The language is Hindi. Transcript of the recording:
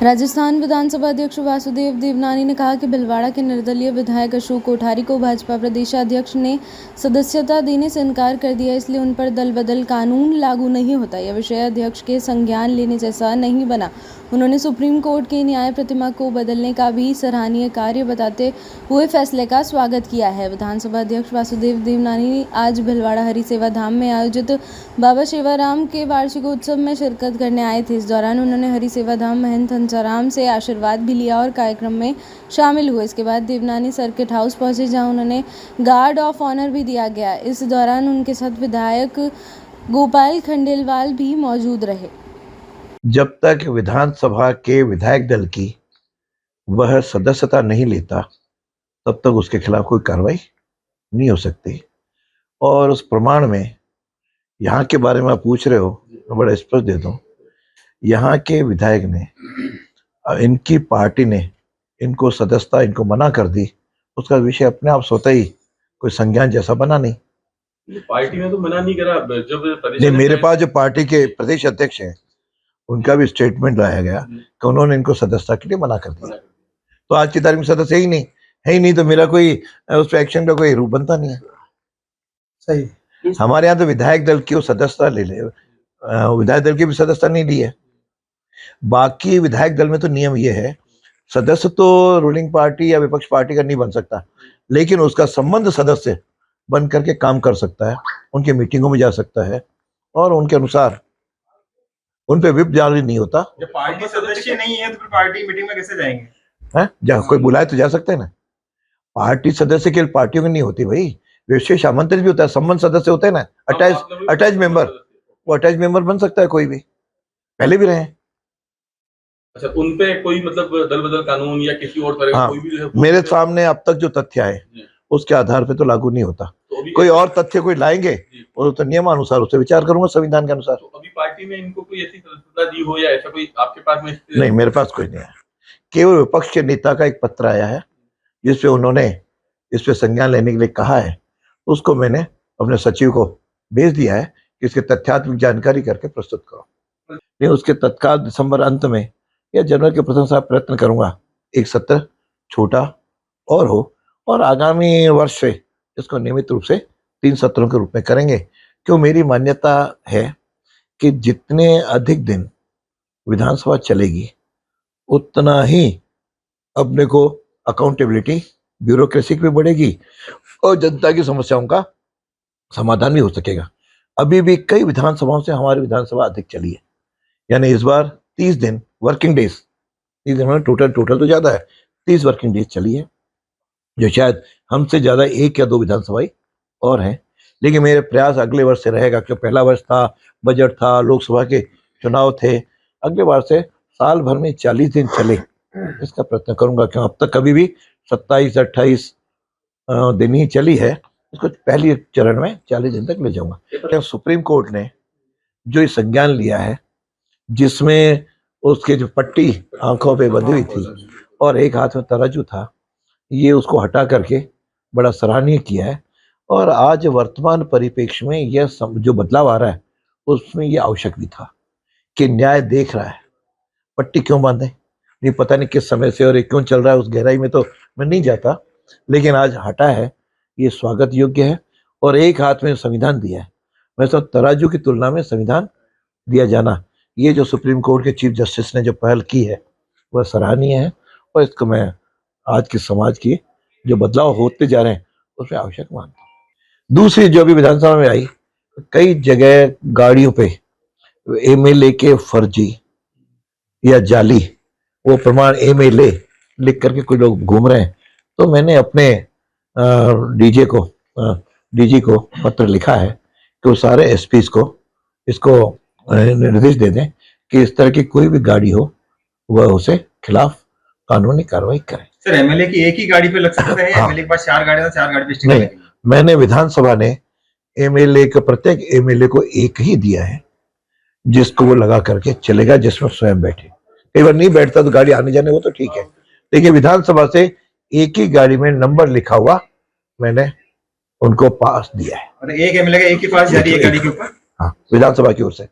राजस्थान विधानसभा अध्यक्ष वासुदेव देवनानी ने कहा कि भीलवाड़ा के निर्दलीय विधायक अशोक कोठारी को भाजपा प्रदेशाध्यक्ष ने सदस्यता देने से इनकार कर दिया, इसलिए उन पर दल बदल कानून लागू नहीं होता। यह विषय अध्यक्ष के संज्ञान लेने जैसा नहीं बना। उन्होंने सुप्रीम कोर्ट की न्याय प्रतिमा को बदलने का भी सराहनीय कार्य बताते हुए फैसले का स्वागत किया है। विधानसभा अध्यक्ष वासुदेव देवनानी आज भीलवाड़ा हरि सेवा धाम में आयोजित बाबा सेवाराम के वार्षिक उत्सव में शिरकत करने आए थे। इस दौरान उन्होंने हरि सेवा धाम महंत हंसाराम से आशीर्वाद भी लिया और कार्यक्रम में शामिल हुए। इसके बाद देवनानी सर्किट हाउस पहुंचे, जहां उन्होंने गार्ड ऑफ ऑनर भी दिया गया। इस दौरान उनके साथ विधायक गोपाल खंडेलवाल भी मौजूद रहे। जब तक विधानसभा के विधायक दल की वह सदस्यता नहीं लेता तब तक उसके खिलाफ कोई कार्रवाई नहीं हो सकती। और उस प्रमाण में यहाँ के बारे में आप पूछ रहे हो, मैं बड़ा स्पष्ट दे दूं, यहाँ के विधायक ने, इनकी पार्टी ने इनको सदस्यता इनको मना कर दी। उसका विषय अपने आप स्वतः ही कोई संज्ञान जैसा बना नहीं। पार्टी ने तो मना नहीं करा। जब नहीं, मेरे पास जो पार्टी के प्रदेश अध्यक्ष हैं उनका भी स्टेटमेंट लाया गया कि उन्होंने इनको सदस्यता के लिए मना कर दिया। तो आज की तारीख में सदस्य ही नहीं, तो मेरा कोई उस पर एक्शन का कोई रूप बनता नहीं है। सही, हमारे यहाँ तो विधायक दल की सदस्यता ले ले, विधायक दल की भी सदस्यता नहीं ली है। बाकी विधायक दल में तो नियम ये है, सदस्य तो रूलिंग पार्टी या विपक्ष पार्टी का नहीं बन सकता, लेकिन उसका संबंध सदस्य बन करके काम कर सकता है, उनके मीटिंगों में जा सकता है और उनके अनुसार उन पे विप जारी नहीं होता। जब पार्टी सदस्य नहीं है तो फिर पार्टी मीटिंग में कैसे जाएंगे? कोई बुलाए तो जा सकते हैं ना। पार्टी सदस्य केवल पार्टियों की नहीं होती भाई, विशेष आमंत्रित भी होता है, संबंध सदस्य होते हैं ना, अटैच मेंबर, वो अटैच मेंबर बन सकता है कोई भी, पहले भी रहे। अच्छा, उन पे कोई मतलब दल बदल कानून या किसी और तरह का कोई भी जो है मेरे सामने अब तक जो तथ्य आए उसके आधार पे तो लागू नहीं होता। कोई और तथ्य कोई लाएंगे और तो नियमानुसार उससे विचार करूंगा, संविधान के अनुसार। तो अभी पार्टी में इनको कोई ऐसी सदस्यता दी हो या ऐसा कोई आपके पास में? नहीं, मेरे पास कोई नहीं है। केवल विपक्ष के नेता का एक पत्र आया है जिसपे उन्होंने इस पे संज्ञान लेने के लिए कहा है, उसको मैंने अपने सचिव को भेज दिया है कि इसके तथ्यात्मक जानकारी करके प्रस्तुत करो। नहीं, उसके तत्काल दिसंबर अंत में या जनवरी के प्रथम सप्ताह प्रयत्न करूंगा एक सत्र छोटा और हो, और आगामी वर्ष से इसको नियमित रूप से 3 सत्रों के रूप में करेंगे। क्यों, मेरी मान्यता है कि जितने अधिक दिन विधानसभा चलेगी उतना ही अपने को अकाउंटेबिलिटी, ब्यूरोक्रेसी भी बढ़ेगी और जनता की समस्याओं का समाधान भी हो सकेगा। अभी भी कई विधानसभाओं से हमारी विधानसभा अधिक चली है, यानी इस बार 30 दिन वर्किंग डेज, 30 दिन में टोटल तो ज्यादा है, 30 वर्किंग डेज चली है, जो शायद हमसे ज्यादा 1 या 2 विधानसभाएं और हैं। लेकिन मेरे प्रयास अगले वर्ष से रहेगा, क्योंकि पहला वर्ष था, बजट था, लोकसभा के चुनाव थे, अगले वर्ष से साल भर में 40 दिन चले, इसका प्रयत्न करूंगा। क्यों, अब तक कभी भी 27-28 दिन ही चली है, इसको पहली चरण में 40 दिन तक ले जाऊंगा। सुप्रीम कोर्ट ने जो ये संज्ञान लिया है, जिसमें उसके जो पट्टी आंखों पे बंधी हुई थी और एक हाथ में तराजू था, ये उसको हटा करके बड़ा सराहनीय किया है। और आज वर्तमान परिप्रेक्ष्य में यह जो बदलाव आ रहा है उसमें यह आवश्यक भी था कि न्याय देख रहा है, पट्टी क्यों बांधे, नहीं पता नहीं किस समय से और ये क्यों चल रहा है, उस गहराई में तो मैं नहीं जाता, लेकिन आज हटा है, ये स्वागत योग्य है। और एक हाथ में संविधान दिया है, मैं सब तराजू की तुलना में संविधान दिया जाना, ये जो सुप्रीम कोर्ट के चीफ जस्टिस ने जो पहल की है वह सराहनीय है, और इसको मैं आज के समाज की जो बदलाव होते जा रहे हैं उसमें आवश्यक मानता हूँ। दूसरी जो अभी विधानसभा में आई, कई जगह गाड़ियों पे एमएलए के फर्जी या जाली वो प्रमाण एमएलए लिख करके कोई लोग घूम रहे हैं, तो मैंने अपने डीजी को पत्र लिखा है कि वो सारे एसपीज को इसको निर्देश दे दें कि इस तरह की कोई भी गाड़ी हो वह उसे खिलाफ कानूनी कार्रवाई करें। सर, एमएलए की एक ही गाड़ी पे लग सकता है? एमएलए के पास 4 गाड़ियां, 4 गाड़ी पे स्टिकर नहीं, मैंने विधानसभा ने एमएलए के प्रत्येक एमएलए को एक ही दिया है जिसको वो लगा करके चलेगा, जिसमें स्वयं बैठे। कई बार नहीं बैठता तो गाड़ी आने जाने वो तो ठीक है, लेकिन विधानसभा से एक ही गाड़ी में नंबर लिखा हुआ मैंने उनको पास दिया है। एक एमएलए का एक ही पास जारी है गाड़ी के ऊपर? हाँ, विधानसभा की ओर से।